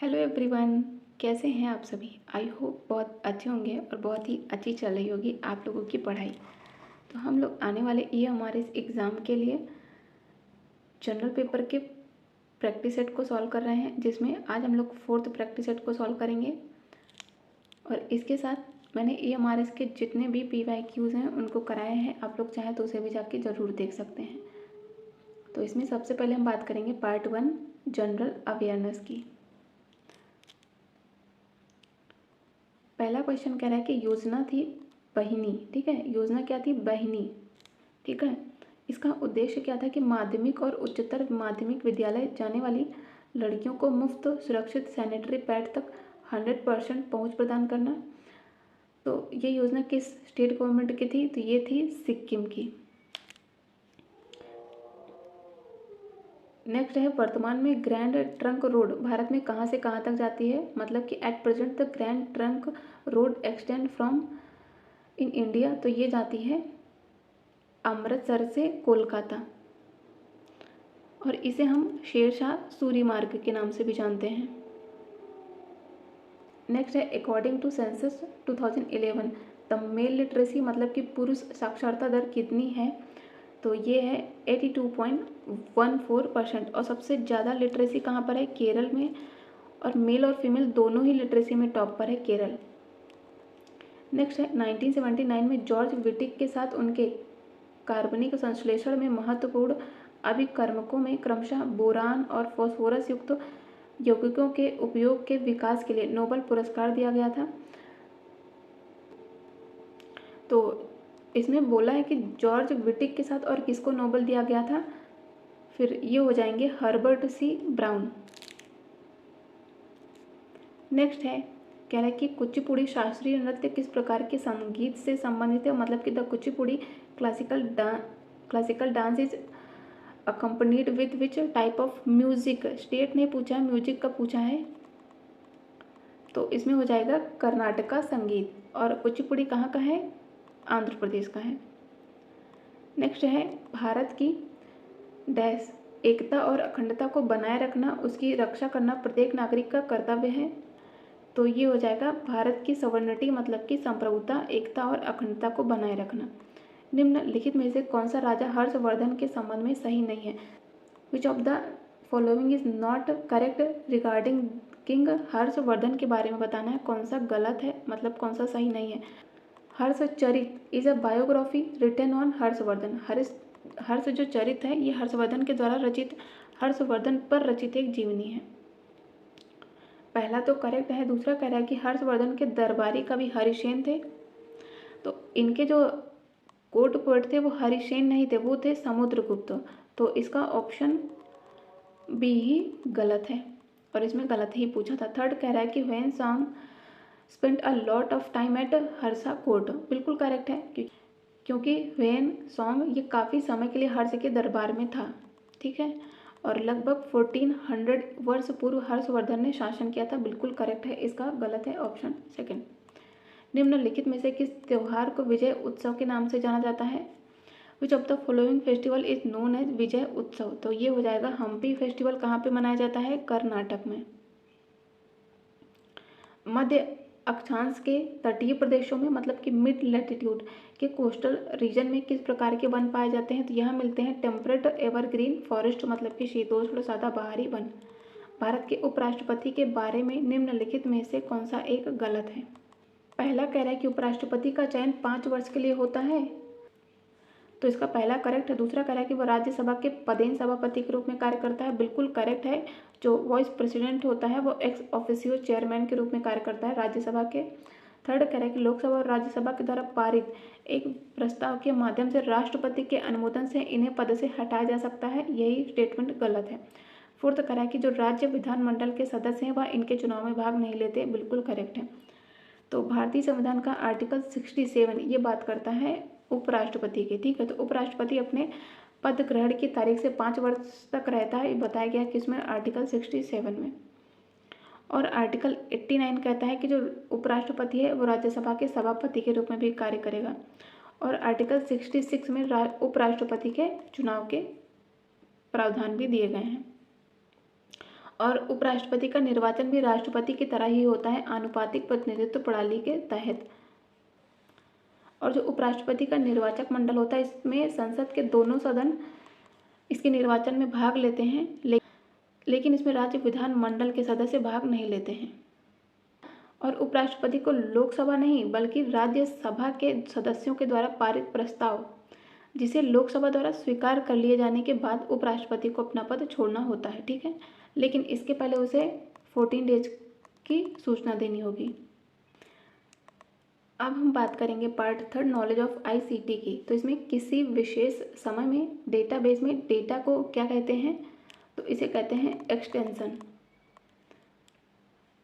Hello everyone, कैसे हैं आप सभी। आई होप बहुत अच्छे होंगे और बहुत ही अच्छी चल रही होगी आप लोगों की पढ़ाई। तो हम लोग आने वाले ये हमारे इस एग्ज़ाम के लिए जनरल पेपर के प्रैक्टिस सेट को सॉल्व कर रहे हैं, जिसमें आज हम लोग 4th प्रैक्टिस सेट को सॉल्व करेंगे। और इसके साथ मैंने ये हमारे इसके जितने भी PYQs हैं उनको कराए हैं। आप लोग चाहें तो उसे भी जाके ज़रूर देख सकते हैं। तो इसमें सबसे पहले हम बात करेंगे पार्ट 1 जनरल अवेयरनेस की। पहला क्वेश्चन कह रहा है कि योजना थी बहिनी। ठीक है, योजना क्या थी? बहिनी। ठीक है, इसका उद्देश्य क्या था कि माध्यमिक और उच्चतर माध्यमिक विद्यालय जाने वाली लड़कियों को मुफ्त सुरक्षित सैनिटरी पैड तक 100% पहुंच प्रदान करना। तो ये योजना किस स्टेट गवर्नमेंट की थी? तो ये थी सिक्किम की। नेक्स्ट है, वर्तमान में ग्रैंड ट्रंक रोड भारत में कहाँ से कहाँ तक जाती है? मतलब कि at present the grand trunk road extend from in India. तो ये जाती है अमृतसर से कोलकाता, और इसे हम शेरशाह सूरी मार्ग के नाम से भी जानते हैं। नेक्स्ट है, according to census 2011 the male literacy मतलब कि पुरुष साक्षरता दर कितनी है? तो ये है 82.14%। और सबसे ज़्यादा लिटरेसी कहाँ पर है? केरल में। और मेल और फीमेल दोनों ही लिटरेसी में टॉप पर है केरल। नेक्स्ट है, 1979 में जॉर्ज विटिक के साथ उनके कार्बनिक संश्लेषण में महत्वपूर्ण अभिकर्मकों में क्रमशः बोरान और फास्फोरस युक्त यौगिकों के उपयोग के विकास के लिए नोबेल पुरस्कार दिया गया था। तो इसमें बोला है कि जॉर्ज विटिक के साथ और किसको नोबेल दिया गया था? फिर ये हो जाएंगे हर्बर्ट सी ब्राउन। नेक्स्ट है, कह रहा है कि कुचिपुड़ी शास्त्रीय नृत्य किस प्रकार के संगीत से संबंधित है? मतलब कि the Kuchipudi classical dance is accompanied with which type of music? State ने पूछा है, म्यूजिक का पूछा है, तो इसमें हो जाएगा कर्नाटका संगीत। और कुचिपुड़ी कहाँ का है? आंध्र प्रदेश का है। नेक्स्ट है, भारत की डैश एकता और अखंडता को बनाए रखना, उसकी रक्षा करना प्रत्येक नागरिक का कर्तव्य है। तो ये हो जाएगा भारत की सवर्निटी मतलब कि संप्रभुता, एकता और अखंडता को बनाए रखना। निम्नलिखित में से कौन सा राजा हर्षवर्धन के संबंध में सही नहीं है? Which of the following is not correct regarding king Harshvardhan के बारे में बताना है कौन सा गलत है, मतलब कौन सा सही नहीं है। Harshacharita is a biography written on Harshavardhana. Harsha जो चरित है ये हर्षवर्धन के द्वारा रचित, हर्षवर्धन पर रचित एक जीवनी है। पहला तो करेक्ट है। दूसरा कह रहा है कि हर्षवर्धन के दरबारी कवि हरिसेन थे। तो इनके जो कोर्ट पोएट थे वो हरिसेन नहीं थे, वो थे समुद्रगुप्त। तो इसका ऑप्शन बी ही गलत है, और इसमें गलत ही पूछा था। थर्ड कह रहा है कि when song spend a lot of time at Harsha court. बिल्कुल करेक्ट है, क्योंकि व्हेन सॉन्ग ये काफ़ी समय के लिए हर्ष के दरबार में था। ठीक है, और लगभग 1400 वर्ष पूर्व हर्षवर्धन ने शासन किया था। बिल्कुल करेक्ट है, इसका गलत है ऑप्शन सेकंड। निम्नलिखित में से किस त्योहार को विजय उत्सव के नाम से जाना जाता है? Which of the following festival is known as Vijay Utsav? तो ये हो जाएगा हम्पी फेस्टिवल। कहाँ पे मनाया जाता है? कर्नाटक में। मध्य अक्षांश के तटीय प्रदेशों में मतलब कि मिड लैटिट्यूड के कोस्टल रीजन में किस प्रकार के वन पाए जाते हैं? तो यहाँ मिलते हैं टेम्परेट एवरग्रीन फॉरेस्ट मतलब कि शीतोष्ण सदाबहारी वन। भारत के उपराष्ट्रपति के बारे में निम्नलिखित में से कौन सा एक गलत है? पहला कह रहा है कि उपराष्ट्रपति का चयन 5 वर्ष के लिए होता है, तो इसका पहला करेक्ट है। दूसरा कह रहा है कि वह राज्यसभा के पदेन सभापति के रूप में कार्य करता है। बिल्कुल करेक्ट है। जो वाइस प्रेसिडेंट होता है वो एक्स ऑफिसियो चेयरमैन के रूप में कार्य करता है राज्यसभा के। थर्ड कह रहा है कि लोकसभा और राज्यसभा के द्वारा पारित एक प्रस्ताव के माध्यम से राष्ट्रपति के अनुमोदन से इन्हें पद से हटाया जा सकता है। यही स्टेटमेंट गलत है। फोर्थ कह रहा है कि जो राज्य विधानमंडल के सदस्य हैं वह इनके चुनाव में भाग नहीं लेते। बिल्कुल करेक्ट है। तो भारतीय संविधान का आर्टिकल 67 ये बात करता है उपराष्ट्रपति की। ठीक है, तो उपराष्ट्रपति अपने पद ग्रहण की तारीख से 5 वर्ष तक रहता है, ये बताया गया किसमें? आर्टिकल 67 में। और आर्टिकल 89 कहता है कि जो उपराष्ट्रपति है वो राज्यसभा के सभापति के रूप में भी कार्य करेगा। और आर्टिकल 66 में उपराष्ट्रपति के चुनाव के प्रावधान भी दिए गए हैं। और उपराष्ट्रपति का निर्वाचन भी राष्ट्रपति की तरह ही होता है, आनुपातिक प्रतिनिधित्व प्रणाली के तहत। और जो उपराष्ट्रपति का निर्वाचक मंडल होता है, इसमें संसद के दोनों सदन इसके निर्वाचन में भाग लेते हैं, लेकिन इसमें राज्य विधान मंडल के सदस्य भाग नहीं लेते हैं। और उपराष्ट्रपति को लोकसभा नहीं बल्कि राज्यसभा के सदस्यों के द्वारा पारित प्रस्ताव, जिसे लोकसभा द्वारा स्वीकार कर लिए जाने के बाद उपराष्ट्रपति को अपना पद छोड़ना होता है, ठीक है। लेकिन इसके पहले उसे 14 डेज की सूचना देनी होगी। अब हम बात करेंगे पार्ट 3 नॉलेज ऑफ आईसीटी की। तो इसमें किसी विशेष समय में डेटाबेस में डेटा को क्या कहते हैं, तो इसे कहते हैं एक्सटेंशन।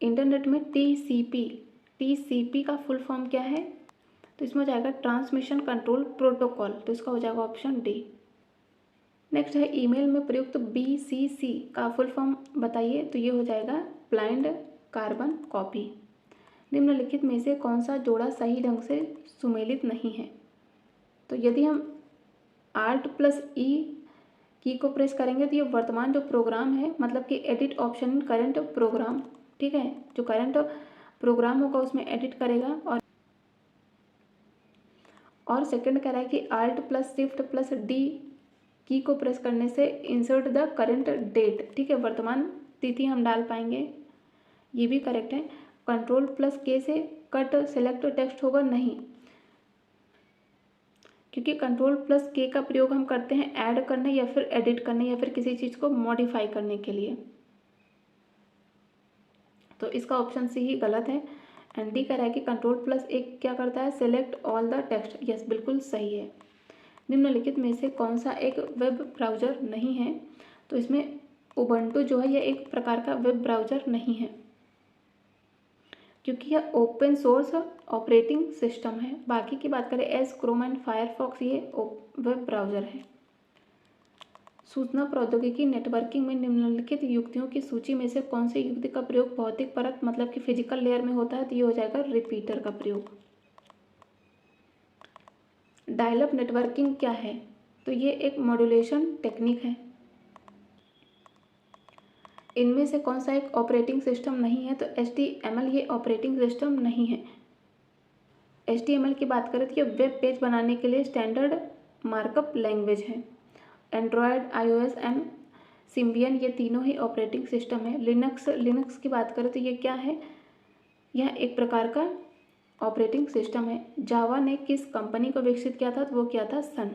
इंटरनेट में टीसीपी का फुल फॉर्म क्या है, तो इसमें हो जाएगा ट्रांसमिशन कंट्रोल प्रोटोकॉल, तो इसका हो जाएगा ऑप्शन डी। नेक्स्ट है ईमेल में प्रयुक्त बीसीसी का फुल फॉर्म बताइए, तो ये हो जाएगा ब्लाइंड कार्बन कॉपी। निम्नलिखित में से कौन सा जोड़ा सही ढंग से सुमेलित नहीं है, तो यदि हम Alt+E की को प्रेस करेंगे तो ये वर्तमान जो प्रोग्राम है, मतलब कि edit option in current program, ठीक है, जो करंट प्रोग्राम होगा उसमें एडिट करेगा। और सेकंड कह रहा है कि Alt+Shift+D की को प्रेस करने से इंसर्ट द करंट डेट, ठीक है, वर्तमान तिथि हम डाल पाएंगे, ये भी करेक्ट है। Ctrl+K से कट सेलेक्ट टेक्स्ट होगा नहीं, क्योंकि Ctrl+K का प्रयोग हम करते हैं ऐड करने या फिर एडिट करने या फिर किसी चीज़ को मॉडिफाई करने के लिए, तो इसका ऑप्शन सी ही गलत है। एंड डी कह रहा है कि Ctrl+A क्या करता है, select all the text, yes बिल्कुल सही है। निम्नलिखित में से कौन सा एक वेब ब्राउज़र नहीं है, तो इसमें उबंटू जो है यह एक प्रकार का वेब ब्राउज़र नहीं है, क्योंकि यह ओपन सोर्स ऑपरेटिंग सिस्टम है। बाकी की बात करें एज, क्रोम एंड फायरफॉक्स, ये वेब ब्राउज़र है। सूचना प्रौद्योगिकी नेटवर्किंग में निम्नलिखित युक्तियों की सूची में से कौन सी युक्ति का प्रयोग भौतिक परत मतलब कि फिजिकल लेयर में होता है, तो ये हो जाएगा रिपीटर का प्रयोग। डायल अप नेटवर्किंग क्या है, तो ये एक मॉड्यूलेशन टेक्निक है। इनमें से कौन सा एक ऑपरेटिंग सिस्टम नहीं है, तो HTML ये ऑपरेटिंग सिस्टम नहीं है। HTML की बात करें तो ये वेब पेज बनाने के लिए स्टैंडर्ड मार्कअप लैंग्वेज है। एंड्रॉयड, iOS एंड सिम्बियन ये तीनों ही ऑपरेटिंग सिस्टम है। लिनक्स की बात करें तो ये क्या है, यह एक प्रकार का ऑपरेटिंग सिस्टम है। जावा ने किस कंपनी को विकसित किया था, तो वो किया था सन।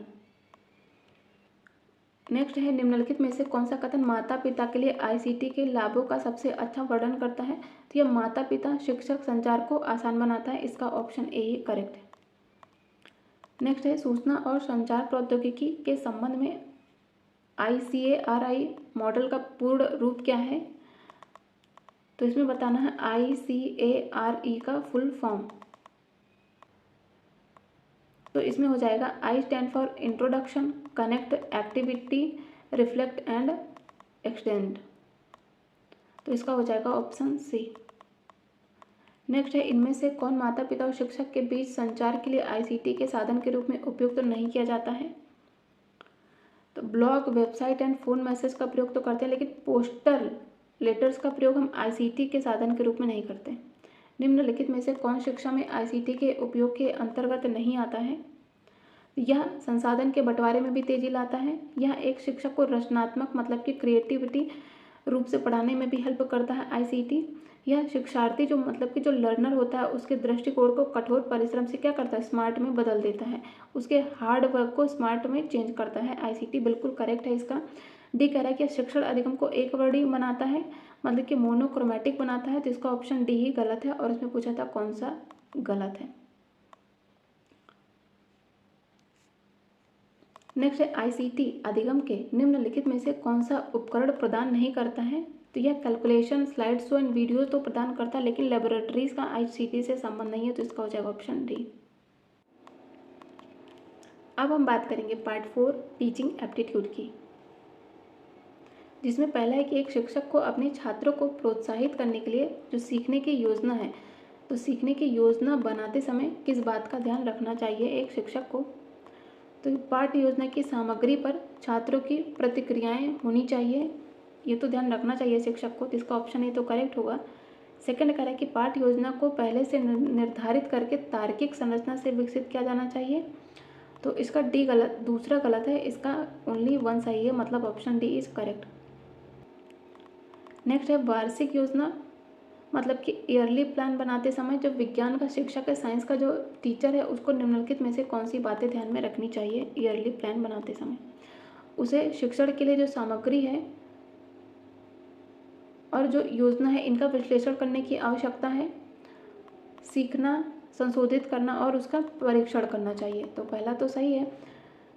नेक्स्ट है निम्नलिखित में से कौन सा कथन माता पिता के लिए आईसीटी के लाभों का सबसे अच्छा वर्णन करता है, तो यह माता पिता शिक्षक संचार को आसान बनाता है, इसका ऑप्शन ए ही करेक्ट है। नेक्स्ट है सूचना और संचार प्रौद्योगिकी के संबंध में ICARI मॉडल का पूर्ण रूप क्या है, तो इसमें बताना है ICARE का फुल फॉर्म, तो इसमें हो जाएगा I stand for introduction, connect, activity, reflect and extend, तो इसका हो जाएगा ऑप्शन सी। नेक्स्ट है इनमें से कौन माता पिता और शिक्षक के बीच संचार के लिए आईसीटी के साधन के रूप में उपयुक्त तो नहीं किया जाता है, तो blog, website and phone message का प्रयोग तो करते हैं, लेकिन पोस्टल लेटर्स का प्रयोग हम आईसीटी के साधन के रूप में नहीं करते। निम्नलिखित में से कौन शिक्षा में आईसीटी के उपयोग के अंतर्गत नहीं आता है, यह संसाधन के बंटवारे में भी तेजी लाता है, यह एक शिक्षक को रचनात्मक मतलब कि क्रिएटिविटी रूप से पढ़ाने में भी हेल्प करता है आईसीटी, यह शिक्षार्थी जो मतलब कि जो लर्नर होता है उसके दृष्टिकोण को कठोर परिश्रम से क्या करता है, स्मार्ट में बदल देता है, उसके हार्ड वर्क को स्मार्ट में चेंज करता है। आईसीटी बिल्कुल करेक्ट है इसका। डी कह रहा है कि शिक्षण अधिगम को एक वर्डी बनाता है, मतलब कि मोनोक्रोमेटिक बनाता है, तो इसका ऑप्शन डी ही गलत है, और इसमें पूछा था कौन सा गलत है। नेक्स्ट है आईसीटी अधिगम के निम्नलिखित में से कौन सा उपकरण प्रदान नहीं करता है, तो यह calculation, slide show and video तो प्रदान करता है, लेकिन लेबोरेटरीज का आईसीटी से संबंध नहीं है, तो इसका हो जाएगा ऑप्शन डी। अब हम बात करेंगे पार्ट 4 टीचिंग एप्टीट्यूड की, जिसमें पहला है कि एक शिक्षक को अपने छात्रों को प्रोत्साहित करने के लिए जो सीखने की योजना है, तो सीखने की योजना बनाते समय किस बात का ध्यान रखना चाहिए एक शिक्षक को, तो पाठ्य योजना की सामग्री पर छात्रों की प्रतिक्रियाएं होनी चाहिए, ये तो ध्यान रखना चाहिए शिक्षक को, तो इसका ऑप्शन ए तो करेक्ट होगा। सेकंड कह रहा है कि पाठ योजना को पहले से निर्धारित करके तार्किक संरचना से विकसित किया जाना चाहिए, तो इसका डी गलत, दूसरा गलत है, इसका ओनली वन सही है, मतलब option D is correct. Next है वार्षिक योजना, मतलब कि ईयरली प्लान बनाते समय जो विज्ञान का शिक्षक है, साइंस का जो टीचर है, उसको निम्नलिखित में से कौन सी बातें ध्यान में रखनी चाहिए ईयरली प्लान बनाते समय। उसे शिक्षण के लिए जो सामग्री है और जो योजना है इनका विश्लेषण करने की आवश्यकता है, सीखना, संशोधित करना और उसका परीक्षण करना चाहिए। तो पहला तो सही है।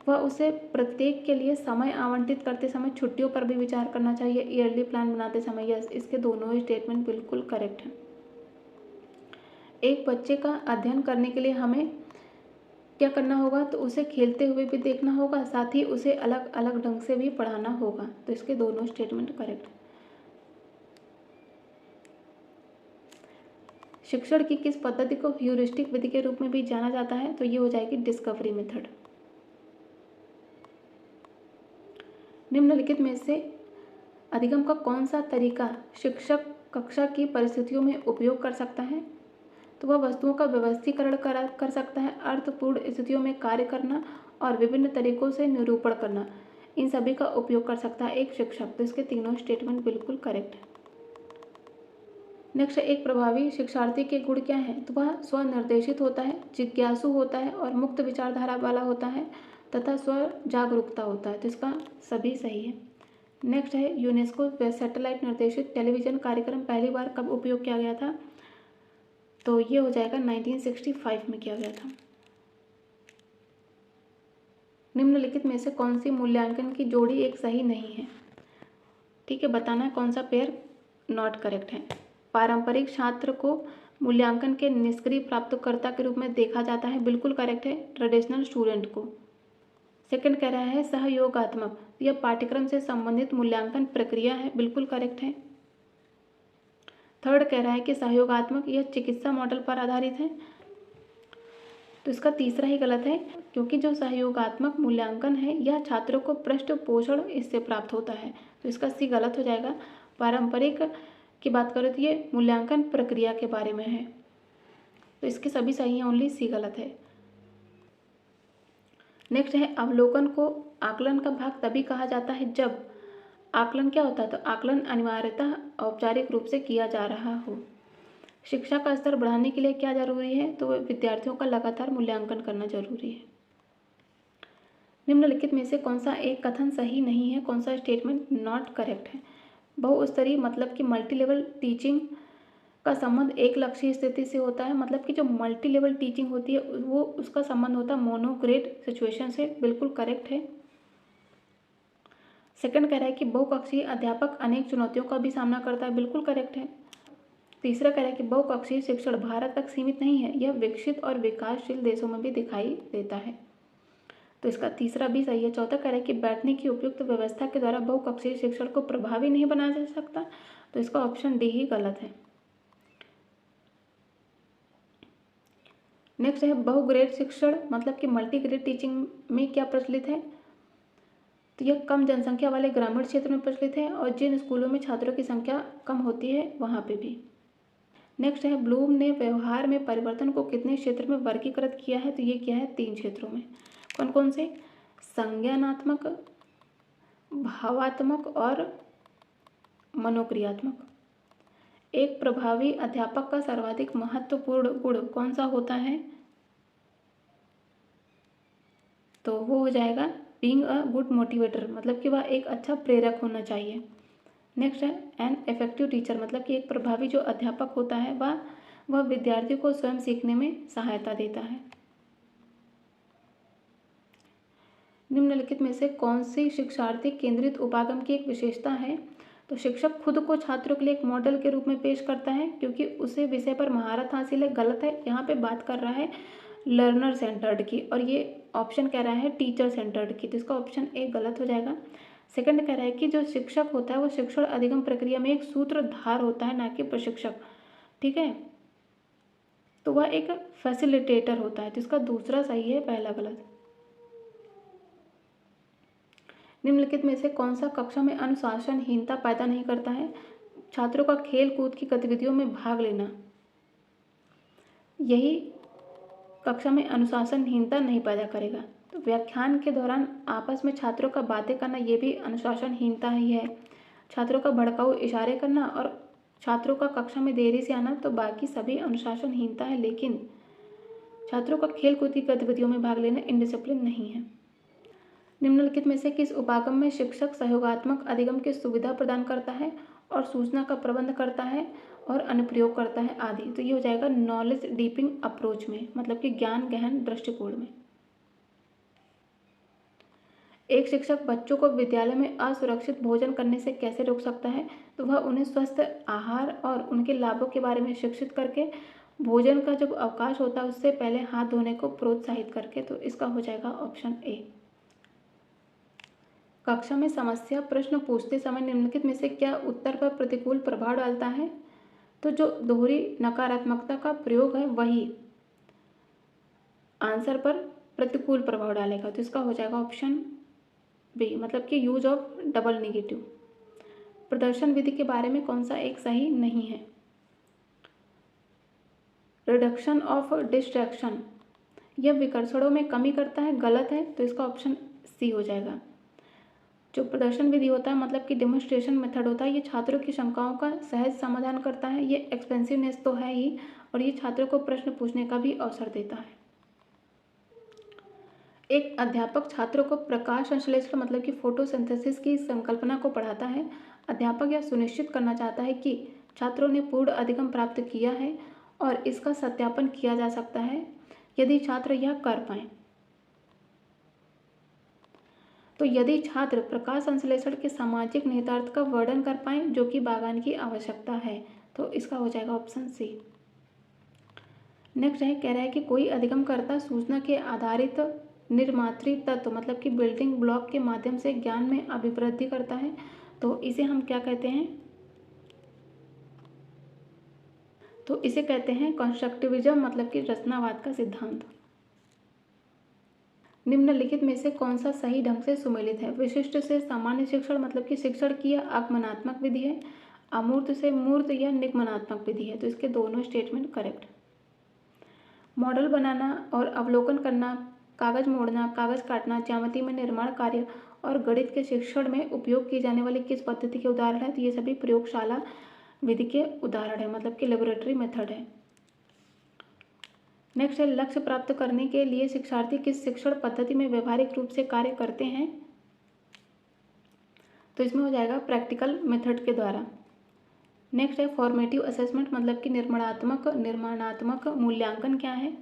वह उसे प्रत्येक के लिए समय आवंटित करते समय छुट्टियों पर भी विचार करना चाहिए ईयरली प्लान बनाते समय। यस, इसके दोनों ही स्टेटमेंट बिल्कुल करेक्ट हैं। एक बच्चे का अध्ययन करने के लिए हमें क्या करना होगा, तो उसे खेलते हुए भी देखना होगा, साथ ही उसे अलग अलग ढंग से भी पढ़ाना होगा। तो इसके दोनों स्टेटमेंट करेक्ट हैं। शिक्षण की किस पद्धति को ह्यूरिस्टिक विधि के रूप में भी जाना जाता है, तो ये हो जाएगी डिस्कवरी मेथड। निम्नलिखित में से अधिगम का कौन सा तरीका शिक्षक कक्षा की परिस्थितियों में उपयोग कर सकता है, तो वह वस्तुओं का व्यवस्थीकरण कर सकता है, अर्थपूर्ण स्थितियों में कार्य करना और विभिन्न तरीकों से निरूपण करना, इन सभी का उपयोग कर सकता है एक शिक्षक। तो इसके तीनों स्टेटमेंट बिल्कुल करेक्ट है। नेक्स्ट, एक प्रभावी शिक्षार्थी के गुण क्या है, तो वह स्वनिर्देशित होता है, जिज्ञासु होता है और मुक्त विचारधारा वाला होता है तथा स्व जागरूकता होता है। तो इसका सभी सही है। नेक्स्ट है यूनेस्को सैटेलाइट निर्देशित टेलीविजन कार्यक्रम पहली बार कब उपयोग किया गया था, तो ये हो जाएगा 1965 में किया गया था। निम्नलिखित में से कौन सी मूल्यांकन की जोड़ी एक सही नहीं है, ठीक है, बताना है कौन सा पेयर नॉट करेक्ट है। पारंपरिक छात्र को मूल्यांकन के निष्क्रिय प्राप्तकर्ता के रूप में देखा जाता है, बिल्कुल करेक्ट है, ट्रेडिशनल स्टूडेंट को। सेकंड कह रहा है सहयोगात्मक, यह पाठ्यक्रम से संबंधित मूल्यांकन प्रक्रिया है, बिल्कुल करेक्ट है। थर्ड कह रहा है कि सहयोगात्मक यह चिकित्सा मॉडल पर आधारित है, तो इसका तीसरा ही गलत है, क्योंकि जो सहयोगात्मक मूल्यांकन है यह छात्रों को पृष्ठपोषण इससे प्राप्त होता है। तो इसका सी गलत हो जाएगा। पारंपरिक की बात करें तो ये मूल्यांकन प्रक्रिया के बारे में है, तो इसके सभी सही हैं, ओनली सी गलत है। नेक्स्ट है अवलोकन को आकलन का भाग तभी कहा जाता है जब आकलन क्या होता है, तो आकलन अनिवार्यतः औपचारिक रूप से किया जा रहा हो। शिक्षा का स्तर बढ़ाने के लिए क्या जरूरी है, तो विद्यार्थियों का लगातार मूल्यांकन करना जरूरी है। निम्नलिखित में से कौन सा एक कथन सही नहीं है, कौन सा स्टेटमेंट नॉट करेक्ट है। बहुस्तरीय मतलब कि मल्टी लेवल टीचिंग का संबंध एक लक्ष्य स्थिति से होता है, मतलब कि जो मल्टी लेवल टीचिंग होती है वो उसका संबंध होता है मोनोग्रेड सिचुएशन से, बिल्कुल करेक्ट है। सेकंड कह रहा है कि बहुकक्षीय अध्यापक अनेक चुनौतियों का भी सामना करता है, बिल्कुल करेक्ट है। तीसरा कह रहा है कि बहुकक्षीय शिक्षण भारत तक सीमित नहीं है, यह विकसित और विकासशील देशों में भी दिखाई देता है, तो इसका तीसरा भी सही है। चौथा कह रहा है कि बैठने की उपयुक्त व्यवस्था के द्वारा बहुकक्षीय शिक्षण को प्रभावी नहीं बनाया जा सकता, तो इसका ऑप्शन डी ही गलत है। नेक्स्ट है बहुग्रेड शिक्षण, मतलब कि मल्टीग्रेड टीचिंग में क्या प्रचलित है, तो यह कम जनसंख्या वाले ग्रामीण क्षेत्र में प्रचलित है और जिन स्कूलों में छात्रों की संख्या कम होती है वहाँ पे भी। नेक्स्ट है ब्लूम ने व्यवहार में परिवर्तन को कितने क्षेत्र में वर्गीकृत किया है, तो ये क्या है 3 क्षेत्रों में। कौन कौन से, संज्ञानात्मक, भावात्मक और मनोक्रियात्मक। एक प्रभावी अध्यापक का सर्वाधिक महत्वपूर्ण गुण कौन सा होता है, तो वो हो जाएगा बीइंग अ गुड मोटिवेटर, मतलब कि वह एक अच्छा प्रेरक होना चाहिए। नेक्स्ट है एन इफेक्टिव टीचर, मतलब कि एक प्रभावी जो अध्यापक होता है वह विद्यार्थी को स्वयं सीखने में सहायता देता है। निम्नलिखित में से कौन सी शिक्षार्थी केंद्रित उपागम की एक विशेषता है, तो शिक्षक खुद को छात्रों के लिए एक मॉडल के रूप में पेश करता है क्योंकि उसे विषय पर महारत हासिल है, गलत है। यहाँ पे बात कर रहा है लर्नर सेंटर्ड की और ये ऑप्शन कह रहा है टीचर सेंटर्ड की, तो इसका ऑप्शन ए गलत हो जाएगा। सेकंड कह रहा है कि जो शिक्षक होता है वो शिक्षण अधिगम प्रक्रिया में एक सूत्रधार होता है, ना कि प्रशिक्षक, ठीक है, तो वह एक फैसिलिटेटर होता है, तो इसका दूसरा सही है, पहला गलत। निम्नलिखित में से कौन सा कक्षा में अनुशासनहीनता पैदा नहीं करता है? छात्रों का खेल कूद की गतिविधियों में भाग लेना, यही कक्षा में अनुशासनहीनता नहीं पैदा करेगा। तो व्याख्यान के दौरान आपस में छात्रों का बातें करना, ये भी अनुशासनहीनता ही है। छात्रों का भड़काऊ इशारे करना और छात्रों का कक्षा में देरी से आना, तो बाकी सभी अनुशासनहीनता है, लेकिन छात्रों का खेल कूद की गतिविधियों में भाग लेना इनडिसिप्लिन नहीं है। निम्नलिखित में से किस उपागम में शिक्षक सहयोगात्मक अधिगम की सुविधा प्रदान करता है और सूचना का प्रबंध करता है और अनुप्रयोग करता है आदि? तो ये हो जाएगा नॉलेज डीपिंग अप्रोच में, मतलब कि ज्ञान गहन दृष्टिकोण में। एक शिक्षक बच्चों को विद्यालय में असुरक्षित भोजन करने से कैसे रोक सकता है? तो वह उन्हें स्वस्थ आहार और उनके लाभों के बारे में शिक्षित करके, भोजन का जब अवकाश होता है उससे पहले हाथ धोने को प्रोत्साहित करके। तो इसका हो जाएगा ऑप्शन ए। कक्षा में समस्या प्रश्न पूछते समय निम्नलिखित में से क्या उत्तर पर प्रतिकूल प्रभाव डालता है? तो जो दोहरी नकारात्मकता का प्रयोग है वही आंसर पर प्रतिकूल प्रभाव डालेगा। तो इसका हो जाएगा ऑप्शन बी, मतलब कि यूज ऑफ डबल नेगेटिव। प्रदर्शन विधि के बारे में कौन सा एक सही नहीं है? रिडक्शन ऑफ डिस्ट्रैक्शन, यह विकर्षणों में कमी करता है, गलत है। तो इसका ऑप्शन सी हो जाएगा। जो प्रदर्शन विधि होता है, मतलब कि डेमोन्स्ट्रेशन मेथड होता है, ये छात्रों की शंकाओं का सहज समाधान करता है। ये एक्सपेंसिवनेस तो है ही, और ये छात्रों को प्रश्न पूछने का भी अवसर देता है। एक अध्यापक छात्रों को प्रकाश संश्लेषण, मतलब कि फोटोसिंथेसिस की संकल्पना को पढ़ाता है। अध्यापक यह सुनिश्चित करना चाहता है कि छात्रों ने पूर्ण अधिगम प्राप्त किया है और इसका सत्यापन किया जा सकता है यदि छात्र यह कर पाएं। तो यदि छात्र प्रकाश संश्लेषण के सामाजिक निहितार्थ का वर्णन कर पाएं, जो कि बागान की आवश्यकता है, तो इसका हो जाएगा ऑप्शन सी। नेक्स्ट है, कह रहा है कि कोई अधिगमकर्ता सूचना के आधारित निर्मात्री तत्व, मतलब कि बिल्डिंग ब्लॉक के माध्यम से ज्ञान में अभिवृद्धि करता है। तो इसे हम क्या कहते हैं? तो इसे कहते हैं कंस्ट्रक्टिविज्म, मतलब कि रचनावाद का सिद्धांत। निम्नलिखित में से कौन सा सही ढंग से सुमेलित है? विशिष्ट से सामान्य शिक्षण, मतलब कि शिक्षण की यह आगमनात्मक विधि है। अमूर्त से मूर्त या निगमनात्मक विधि है। तो इसके दोनों स्टेटमेंट करेक्ट। मॉडल बनाना और अवलोकन करना, कागज मोड़ना, कागज काटना, ज्यामिति में निर्माण कार्य और गणित के शिक्षण में उपयोग की जाने वाली किस पद्धति के उदाहरण है? तो ये सभी प्रयोगशाला विधि के उदाहरण है, मतलब कि लेबोरेटरी मेथड है। नेक्स्ट है, लक्ष्य प्राप्त करने के लिए शिक्षार्थी किस शिक्षण पद्धति में व्यवहारिक रूप से कार्य करते हैं? तो इसमें हो जाएगा प्रैक्टिकल मेथड के द्वारा। नेक्स्ट है फॉर्मेटिव असेसमेंट, मतलब कि निर्माणात्मक मूल्यांकन क्या है?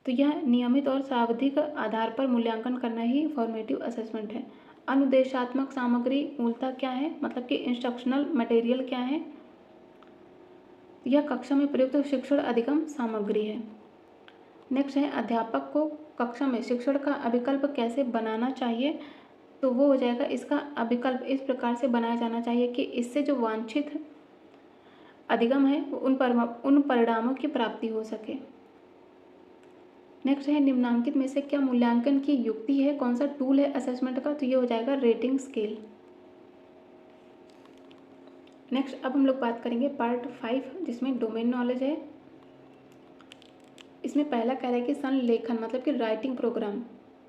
तो यह नियमित और सावधिक आधार पर मूल्यांकन करना ही फॉर्मेटिव असेसमेंट है। अनुदेशात्मक सामग्री मूलतः क्या है? मतलब कि इंस्ट्रक्शनल मटेरियल क्या है? यह कक्षा में प्रयुक्त शिक्षण अधिगम सामग्री है। नेक्स्ट है, अध्यापक को कक्षा में शिक्षण का अभिकल्प कैसे बनाना चाहिए? तो वो हो जाएगा, इसका अभिकल्प इस प्रकार से बनाया जाना चाहिए कि इससे जो वांछित अधिगम है उन परिणामों की प्राप्ति हो सके। नेक्स्ट है, निम्नांकित में से क्या मूल्यांकन की युक्ति है? कौन सा टूल है असेसमेंट का? तो ये हो जाएगा रेटिंग स्केल। नेक्स्ट अब हम लोग बात करेंगे पार्ट 5, जिसमें डोमेन नॉलेज है। इसमें पहला कह रहा है कि संलेखन, मतलब कि राइटिंग प्रोग्राम,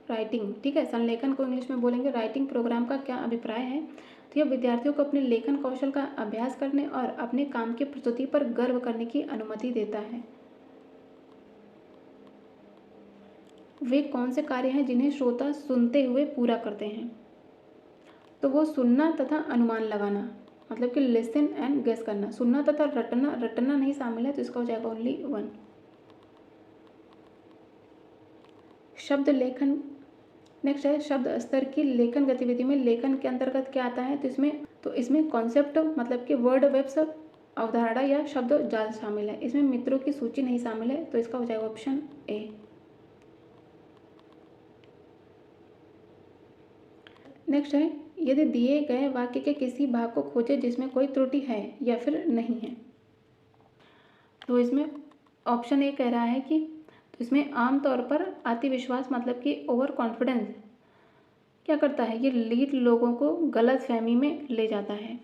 राइटिंग, ठीक है, संलेखन को इंग्लिश में बोलेंगे राइटिंग प्रोग्राम का क्या अभिप्राय है? तो यह विद्यार्थियों को अपने लेखन कौशल का अभ्यास करने और अपने काम की प्रस्तुति पर गर्व करने की अनुमति देता है। वे कौन से कार्य हैं जिन्हें श्रोता सुनते हुए पूरा करते हैं? तो वो सुनना तथा अनुमान लगाना, मतलब कि लिसन एंड गेस करना। सुनना तथा रटना नहीं शामिल है, तो इसका हो जाएगा ओनली 1। शब्द लेखन, नेक्स्ट है शब्द स्तर की लेखन गतिविधि में लेखन के अंतर्गत क्या आता है? तो इसमें कॉन्सेप्ट, मतलब कि वर्ड वेब्स, अवधारणा या शब्द जाल शामिल है। इसमें मित्रों की सूची नहीं शामिल है, तो इसका हो जाएगा ऑप्शन ए। नेक्स्ट है, यदि दिए गए वाक्य के किसी भाग को खोजें जिसमें कोई त्रुटि है या फिर नहीं है। तो इसमें ऑप्शन ए कह रहा है कि तो इसमें आमतौर पर अति विश्वास, मतलब कि ओवर कॉन्फिडेंस क्या करता है, ये लीड लोगों को गलत फहमी में ले जाता है।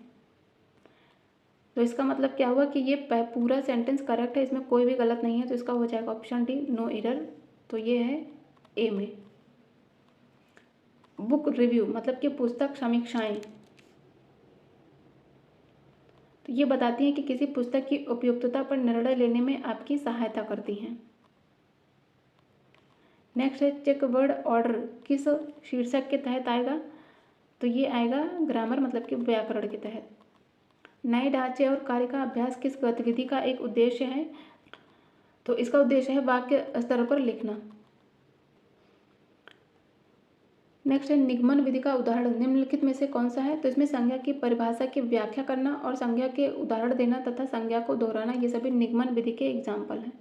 तो इसका मतलब क्या हुआ कि ये पूरा सेंटेंस करेक्ट है, इसमें कोई भी गलत नहीं है, तो इसका हो जाएगा ऑप्शन डी, नो एरर। तो ये है ए में। बुक रिव्यू मतलब कि पुस्तक समीक्षाएं, तो ये बताती हैं कि किसी पुस्तक की उपयुक्तता पर निर्णय लेने में आपकी सहायता करती हैं। नेक्स्ट है चेक वर्ड ऑर्डर किस शीर्षक के तहत आएगा, तो ये आएगा ग्रामर मतलब कि व्याकरण के तहत। नए ढांचे और कार्य का अभ्यास किस गतिविधि का एक उद्देश्य है, तो इसका उद्देश्य है वाक्य स्तर पर लिखना। नेक्स्ट है निगमन विधि का उदाहरण निम्नलिखित में से कौन सा है, तो इसमें संज्ञा की परिभाषा की व्याख्या करना और संज्ञा के उदाहरण देना तथा संज्ञा को दोहराना, ये सभी निगमन विधि के एग्जाम्पल हैं।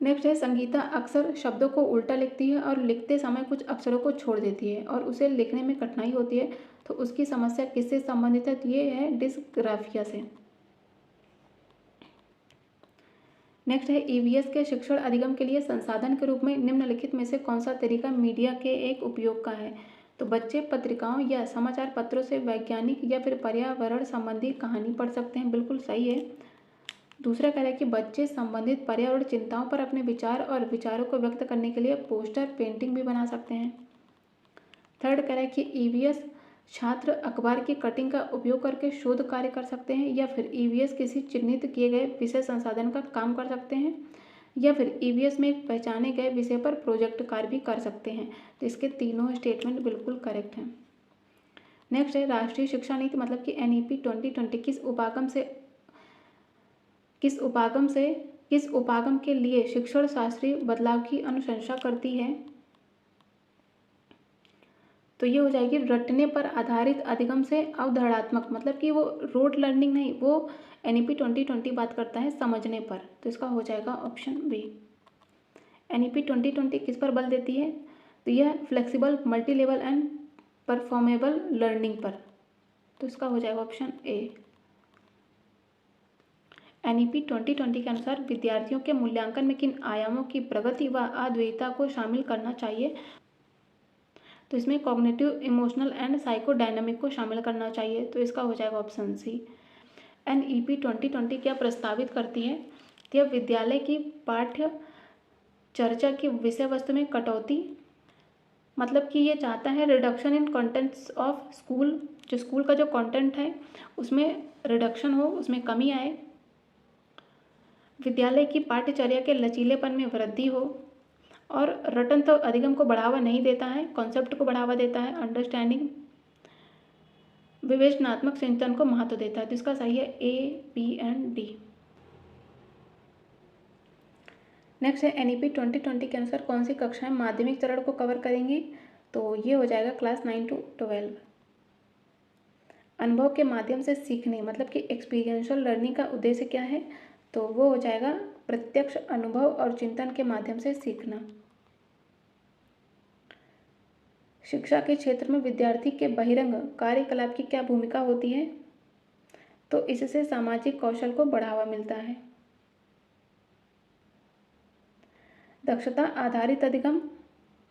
नेक्स्ट है संगीता अक्सर शब्दों को उल्टा लिखती है और लिखते समय कुछ अक्षरों को छोड़ देती है और उसे लिखने में कठिनाई होती है, तो उसकी समस्या किससे संबंधित है, तो ये है डिस्ग्राफिया से। नेक्स्ट है ईवीएस के शिक्षण अधिगम के लिए संसाधन के रूप में निम्नलिखित में से कौन सा तरीका मीडिया के एक उपयोग का है, तो बच्चे पत्रिकाओं या समाचार पत्रों से वैज्ञानिक या फिर पर्यावरण संबंधी कहानी पढ़ सकते हैं, बिल्कुल सही है। दूसरा कह रहा है कि बच्चे संबंधित पर्यावरण चिंताओं पर अपने विचार और विचारों को व्यक्त करने के लिए पोस्टर पेंटिंग भी बना सकते हैं। थर्ड कह रहा है कि ईवीएस छात्र अखबार की कटिंग का उपयोग करके शोध कार्य कर सकते हैं, या फिर ईवीएस किसी चिन्हित किए गए विषय संसाधन का काम कर सकते हैं, या फिर ईवीएस में एक पहचाने गए विषय पर प्रोजेक्ट कार्य भी कर सकते हैं। तो इसके तीनों स्टेटमेंट बिल्कुल करेक्ट हैं। नेक्स्ट है राष्ट्रीय शिक्षा नीति मतलब कि एनईपी 2020 किस उपागम के लिए शिक्षण शास्त्रीय बदलाव की अनुशंसा करती है, तो ये हो जाएगी रटने पर आधारित अधिगम से अवधारणात्मक, मतलब कि वो रोड लर्निंग नहीं, वो एनईपी 2020 बात करता है समझने पर, तो इसका हो जाएगा ऑप्शन बी। एनईपी 2020 किस पर बल देती है, तो यह flexible multi level and performable learning पर, तो इसका हो जाएगा ऑप्शन ए। एनईपी 2020 के अनुसार विद्यार्थियों के मूल्यांकन में किन आयामों की प्रगति व अद्वैतता को शामिल करना चाहिए, तो इसमें कॉग्निटिव, इमोशनल एंड साइकोडायनामिक को शामिल करना चाहिए, तो इसका हो जाएगा ऑप्शन सी। एनईपी 2020 क्या प्रस्तावित करती है, तो यह विद्यालय की पाठ्य चर्चा की विषय वस्तु में कटौती, मतलब कि ये चाहता है reduction in contents of school, जो स्कूल का जो कंटेंट है उसमें रिडक्शन हो, उसमें कमी आए। विद्यालय की पाठ्यचर्या के लचीलेपन में वृद्धि हो, और रटन तो अधिगम को बढ़ावा नहीं देता है, कॉन्सेप्ट को बढ़ावा देता है, अंडरस्टैंडिंग विवेचनात्मक चिंतन को महत्व देता है, तो इसका सही है ए, बी एंड डी। नेक्स्ट है एनईपी 2020 के अनुसार कौन सी कक्षाएं माध्यमिक चरण को कवर करेंगी, तो ये हो जाएगा क्लास 9 to 12। अनुभव के माध्यम से सीखने मतलब कि एक्सपीरियंशियल लर्निंग का उद्देश्य क्या है, तो वो हो जाएगा प्रत्यक्ष अनुभव और चिंतन के माध्यम से सीखना। शिक्षा के क्षेत्र में विद्यार्थी के बहिरंग कार्यकलाप की क्या भूमिका होती है, तो इससे सामाजिक कौशल को बढ़ावा मिलता है। दक्षता आधारित अधिगम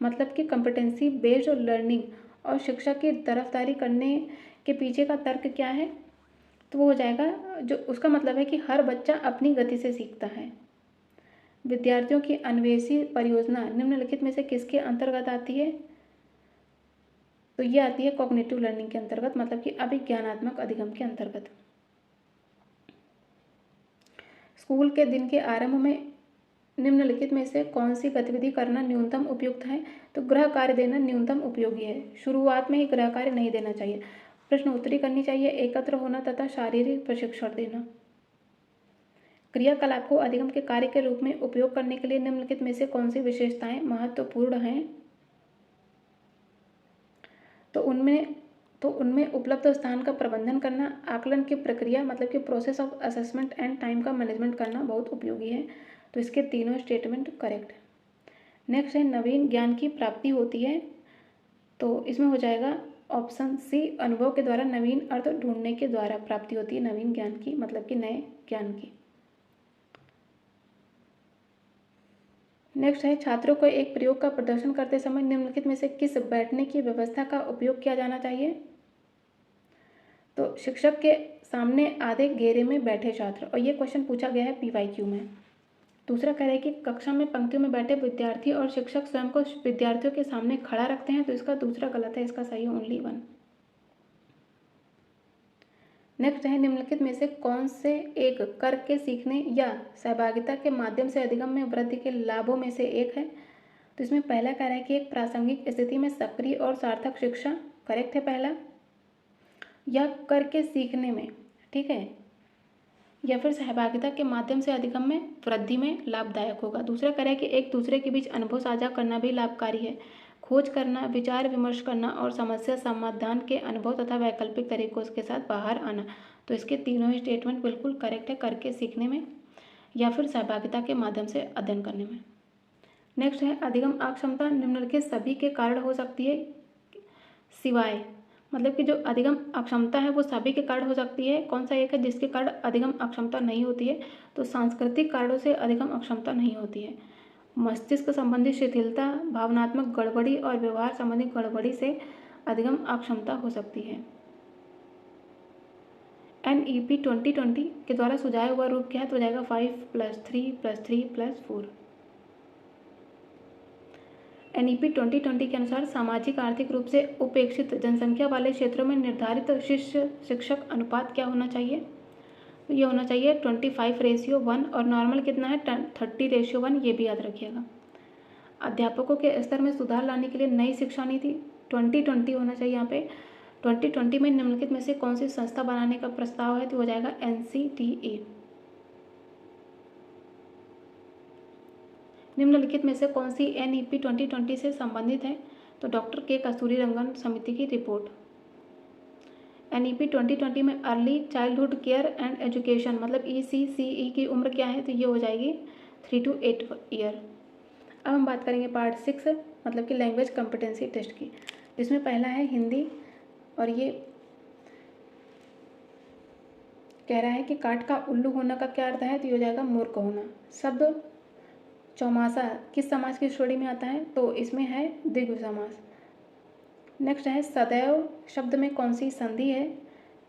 मतलब कि कॉम्पिटेंसी बेस्ड लर्निंग और शिक्षा की तरफदारी करने के पीछे का तर्क क्या है, तो वो हो जाएगा, जो उसका मतलब है कि हर बच्चा अपनी गति से सीखता है। विद्यार्थियों की अन्वेषी परियोजना निम्नलिखित में से किसके अंतर्गत आती है, तो ये आती है कॉग्निटिव लर्निंग के अंतर्गत, मतलब कि अभिज्ञानात्मक अधिगम के अंतर्गत। स्कूल के दिन के आरंभ में निम्नलिखित में से कौन सी गतिविधि करना न्यूनतम उपयुक्त है, तो गृह कार्य देना न्यूनतम उपयोगी है। शुरुआत में ही गृह कार्य नहीं देना चाहिए, प्रश्न उत्तरी करनी चाहिए, एकत्र होना तथा शारीरिक प्रशिक्षण देना। क्रियाकलाप को अधिगम के कार्य के रूप में उपयोग करने के लिए निम्नलिखित में से कौन सी विशेषताएं महत्वपूर्ण हैं, तो उनमें उपलब्ध स्थान का प्रबंधन करना, आकलन की प्रक्रिया मतलब कि process of assessment and time का मैनेजमेंट करना बहुत उपयोगी है, तो इसके तीनों स्टेटमेंट करेक्ट है। नेक्स्ट है नवीन ज्ञान की प्राप्ति होती है, तो इसमें हो जाएगा ऑप्शन सी, अनुभव के द्वारा नवीन अर्थ ढूंढने के द्वारा प्राप्ति होती है नवीन ज्ञान की, मतलब कि नए ज्ञान की। नेक्स्ट है छात्रों को एक प्रयोग का प्रदर्शन करते समय निम्नलिखित में से किस बैठने की व्यवस्था का उपयोग किया जाना चाहिए। तो शिक्षक के सामने आधे घेरे में बैठे छात्र, और ये क्वेश्चन पूछा गया है PYQ में। दूसरा कह रहा है कि कक्षा में पंक्तियों में बैठे विद्यार्थी और शिक्षक स्वयं को विद्यार्थियों के सामने खड़ा रखते हैं, तो इसका दूसरा गलत है, इसका सही है ओनली 1। नेक्स्ट है निम्नलिखित में से कौन से एक करके सीखने या सहभागिता के माध्यम से अधिगम में वृद्धि के लाभों में से एक है। तो इसमें पहला कह रहा है कि एक प्रासंगिक स्थिति में सक्रिय और सार्थक शिक्षा, करेक्ट है पहला, या करके सीखने में, ठीक है, या फिर सहभागिता के माध्यम से अधिगम में वृद्धि में लाभदायक होगा। दूसरा कह रहा है कि एक दूसरे के बीच अनुभव साझा करना भी लाभकारी है, खोज करना, विचार विमर्श करना और समस्या समाधान के अनुभव तथा वैकल्पिक तरीकों के साथ बाहर आना। तो इसके तीनों ही स्टेटमेंट बिल्कुल करेक्ट है, करके सीखने में या फिर सहभागिता के माध्यम से अध्ययन करने में। नेक्स्ट है अधिगम अक्षमता निम्नलिखित सभी के कारण हो सकती है सिवाय, मतलब कि जो अधिगम अक्षमता है वो सभी के कारण हो सकती है, कौन सा एक है जिसके कारण अधिगम अक्षमता नहीं होती है। तो सांस्कृतिक कारणों से अधिगम अक्षमता नहीं होती है। मस्तिष्क संबंधी शिथिलता, भावनात्मक गड़बड़ी और व्यवहार संबंधी गड़बड़ी से अधिगम अक्षमता हो सकती है। NEP 2020 के द्वारा सुझाया हुआ रूप क्या है, तो हो जाएगा 5+3+3+4। NEP 2020 के अनुसार सामाजिक आर्थिक रूप से उपेक्षित जनसंख्या वाले क्षेत्रों में निर्धारित शिष्य शिक्षक अनुपात क्या होना चाहिए। तो ये होना चाहिए 25:1, और नॉर्मल कितना है 30:1, ये भी याद रखिएगा। अध्यापकों के स्तर में सुधार लाने के लिए नई शिक्षा नीति 2020 होना चाहिए। यहाँ पे 2020 में निम्नलिखित में से कौन सी संस्था बनाने का प्रस्ताव है, तो हो जाएगा NCTA। निम्नलिखित में से कौन सी NEP 2020 से संबंधित है, तो डॉक्टर के कस्तूरीरंगन समिति की रिपोर्ट। NEP 2020 में early childhood care and education मतलब ECCE की उम्र क्या है, तो ये हो जाएगी 3 to 8 ईयर। अब हम बात करेंगे पार्ट 6 मतलब कि लैंग्वेज कॉम्पिटेंसी टेस्ट की, जिसमें पहला है हिंदी, और ये कह रहा है कि काठ का उल्लू होना का क्या अर्थ है, तो ये हो जाएगा मूर्ख होना। शब्द चौमासा किस समास की श्रेणी में आता है, तो इसमें है द्विगु समास। नेक्स्ट है सदैव शब्द में कौन सी संधि है,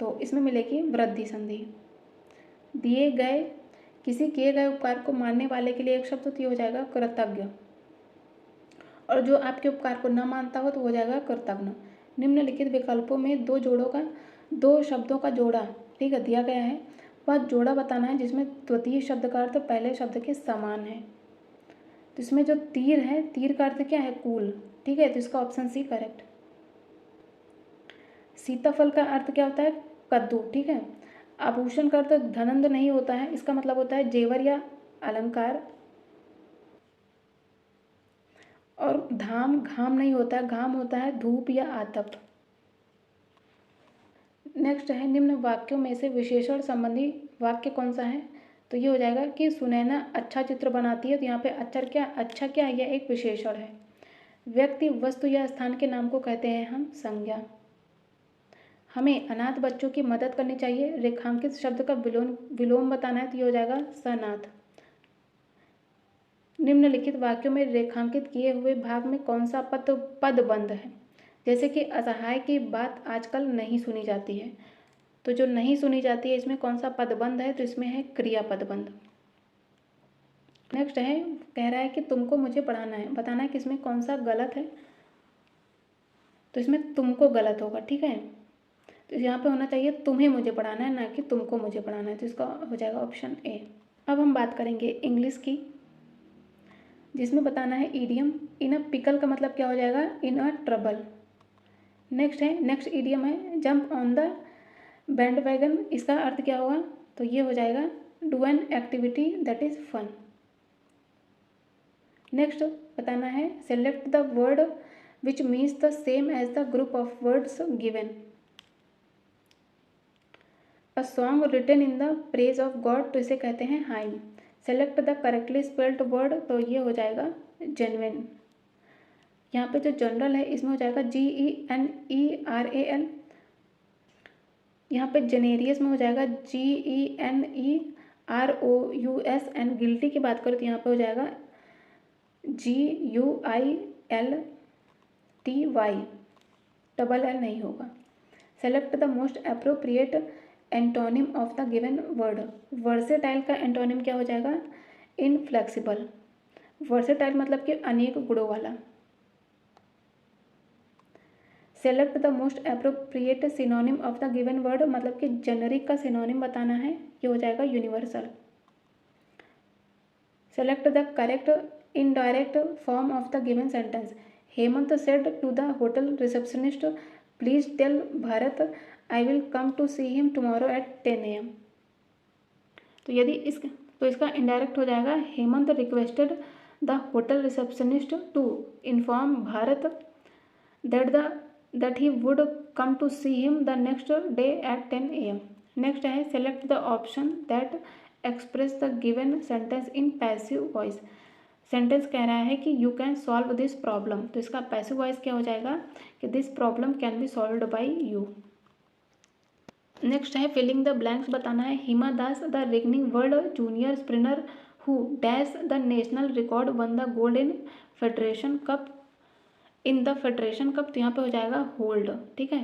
तो इसमें मिलेगी वृद्धि संधि। दिए गए किसी किए गए उपकार को मानने वाले के लिए एक शब्द, तो ये हो जाएगा कृतज्ञ, और जो आपके उपकार को न मानता हो तो हो जाएगा कृतज्ञ। निम्नलिखित विकल्पों में दो शब्दों का जोड़ा, ठीक है, दिया गया है, वह जोड़ा बताना है जिसमें द्वितीय शब्द का अर्थ पहले शब्द के समान है। तो इसमें जो तीर है, तीर का अर्थ क्या है, कूल, ठीक है, तो इसका ऑप्शन सी करेक्ट। सीताफल का अर्थ क्या होता है, कद्दू, ठीक है। आभूषण का अर्थ धनंद नहीं होता है, इसका मतलब होता है जेवर या अलंकार। और धाम घाम नहीं होता है, घाम होता है धूप या आतप। नेक्स्ट है निम्न वाक्यों में से विशेषण संबंधी वाक्य कौन सा है, तो ये हो जाएगा कि सुनैना अच्छा चित्र बनाती है, तो यहाँ पे अच्छा क्या है, यह एक विशेषण है। व्यक्ति वस्तु या स्थान के नाम को कहते हैं हम संज्ञा। हमें अनाथ बच्चों की मदद करनी चाहिए, रेखांकित शब्द का विलोम बताना है, तो ये हो जाएगा सनाथ। निम्नलिखित वाक्यों में रेखांकित किए हुए भाग में कौन सा पदबंध है, जैसे कि असहाय की बात आजकल नहीं सुनी जाती है, तो जो नहीं सुनी जाती है इसमें कौन सा पदबंध है, तो इसमें है क्रिया पदबंध। नेक्स्ट है कह रहा है कि तुमको मुझे पढ़ाना है, बताना है कि इसमें कौन सा गलत है, तो इसमें तुमको गलत होगा, ठीक है। तो यहाँ पे होना चाहिए तुम्हें मुझे पढ़ाना है, ना कि तुमको मुझे पढ़ाना है, तो इसका हो जाएगा ऑप्शन ए। अब हम बात करेंगे इंग्लिश की, जिसमें बताना है ईडियम। इन अ पिकल का मतलब क्या हो जाएगा, in a trouble. Next idiom है जंप ऑन द बैंडवैगन, इसका अर्थ क्या होगा, तो ये हो जाएगा do an activity that is fun. Next बताना है select the word which means the same as the group of words given. A song written in the praise of God, तो इसे कहते हैं hymn. Select the correctly spelled word, तो ये हो जाएगा जेन्युइन। यहाँ पे जो जनरल है इसमें हो जाएगा GENERAL। यहाँ पे जेनेरियस में हो जाएगा GENEROUS। एंड गिल्टी की बात करें तो यहाँ पे हो जाएगा GUILTY, डबल एल नहीं होगा। Select the most appropriate antonym of the given word. Versatile का एंटोनिम क्या हो जाएगा? इनफ्लेक्सिबल। वर्सेटाइल मतलब कि अनेक गुणों वाला। Select the most appropriate synonym of the given word मतलब कि जेनरिक का सिनोनिम बताना है, ये हो जाएगा universal. Select the correct indirect form of the given sentence. Hemant said to the hotel receptionist, please tell Bharat I will come to see him tomorrow at 10 AM। तो यदि इसका इनडायरेक्ट हो जाएगा, Hemant requested the hotel receptionist to inform Bharat that he would come to see him the next day at 10 AM। Next है select the option that express the given sentence in passive voice. Sentence कह रहा है कि you can solve this problem, तो इसका passive voice क्या हो जाएगा कि this problem can be solved by you. Next है फिलिंग द ब्लैंक्स बताना है। Hima Das the reigning world junior sprinter who dash the national record won the gold in federation cup. In the federation cup, तो यहाँ पे हो जाएगा hold, ठीक है।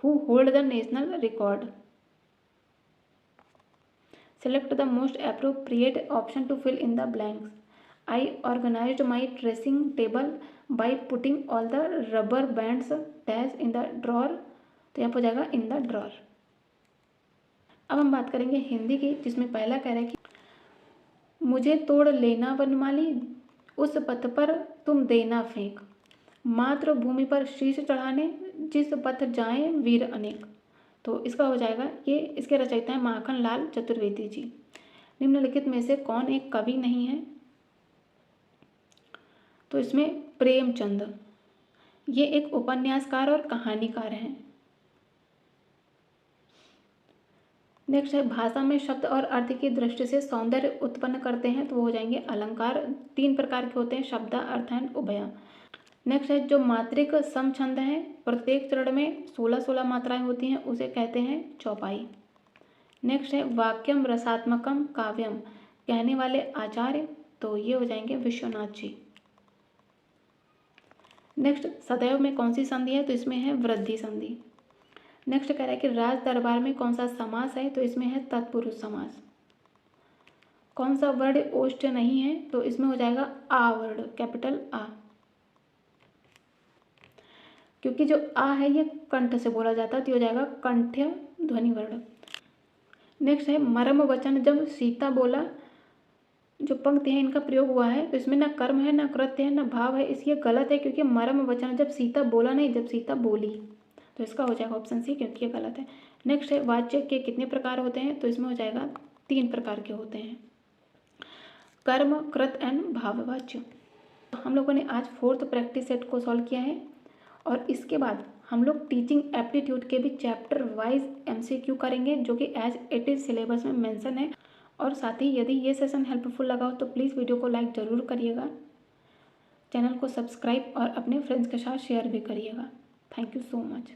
Who hold the national record. Select the most appropriate option to fill in the blanks. I organised my dressing table by putting all the rubber bands dash in the drawer, तो यहाँ पर हो जाएगा इन the drawer. अब हम बात करेंगे हिंदी की, जिसमें पहला कह रहा है कि मुझे तोड़ लेना वनमाली, उस पथ पर तुम देना फेंक, मातृभूमि पर शीश चढ़ाने जिस पथ जाएं वीर अनेक। तो इसका हो जाएगा, ये इसके रचयिता हैं माखन लाल चतुर्वेदी जी। निम्नलिखित में से कौन एक कवि नहीं है? तो इसमें प्रेमचंद, ये एक उपन्यासकार और कहानीकार हैं। नेक्स्ट है भाषा में शब्द और अर्थ की दृष्टि से सौंदर्य उत्पन्न करते हैं, तो वो हो जाएंगे अलंकार। 3 प्रकार के होते हैं, शब्द, अर्थ एंड उभय। नेक्स्ट है जो मात्रिक समछंद है, प्रत्येक चरण में 16-16 मात्राएं होती हैं, उसे कहते हैं चौपाई। नेक्स्ट है वाक्यम रसात्मकम काव्यम, कहने वाले आचार्य, तो ये हो जाएंगे विश्वनाथ जी। नेक्स्ट सदैव में कौन सी संधि है? तो इसमें है वृद्धि संधि। नेक्स्ट कह रहा है कि राज दरबार में कौन सा समास है? तो इसमें है तत्पुरुष समास। कौन सा वर्ण ओष्ठ नहीं है? तो इसमें हो जाएगा आ वर्ण, कैपिटल आ, क्योंकि जो आ है ये कंठ से बोला जाता है, तो हो जाएगा कंठ्य ध्वनि वर्ण। नेक्स्ट है मर्म वचन, जब सीता बोला, जो पंक्ति है इनका प्रयोग हुआ है, तो इसमें ना कर्म है, ना कृत्य है, ना भाव है, इसलिए गलत है, क्योंकि मर्म वचन जब सीता बोला नहीं, जब सीता बोली, तो इसका हो जाएगा ऑप्शन सी, क्योंकि ये गलत है। नेक्स्ट है वाच्य के कितने प्रकार होते हैं? तो इसमें हो जाएगा 3 प्रकार के होते हैं, कर्म, कृत एंड भाववाच्य। हम लोगों ने आज 4th प्रैक्टिस सेट को सॉल्व किया है, और इसके बाद हम लोग टीचिंग एप्टीट्यूड के भी चैप्टर वाइज MCQ करेंगे, जो कि एज इट इज़ सिलेबस में मेंशन है। और साथ ही यदि ये सेशन हेल्पफुल लगा हो तो प्लीज़ वीडियो को लाइक ज़रूर करिएगा, चैनल को सब्सक्राइब और अपने फ्रेंड्स के साथ शेयर भी करिएगा। Thank you so much.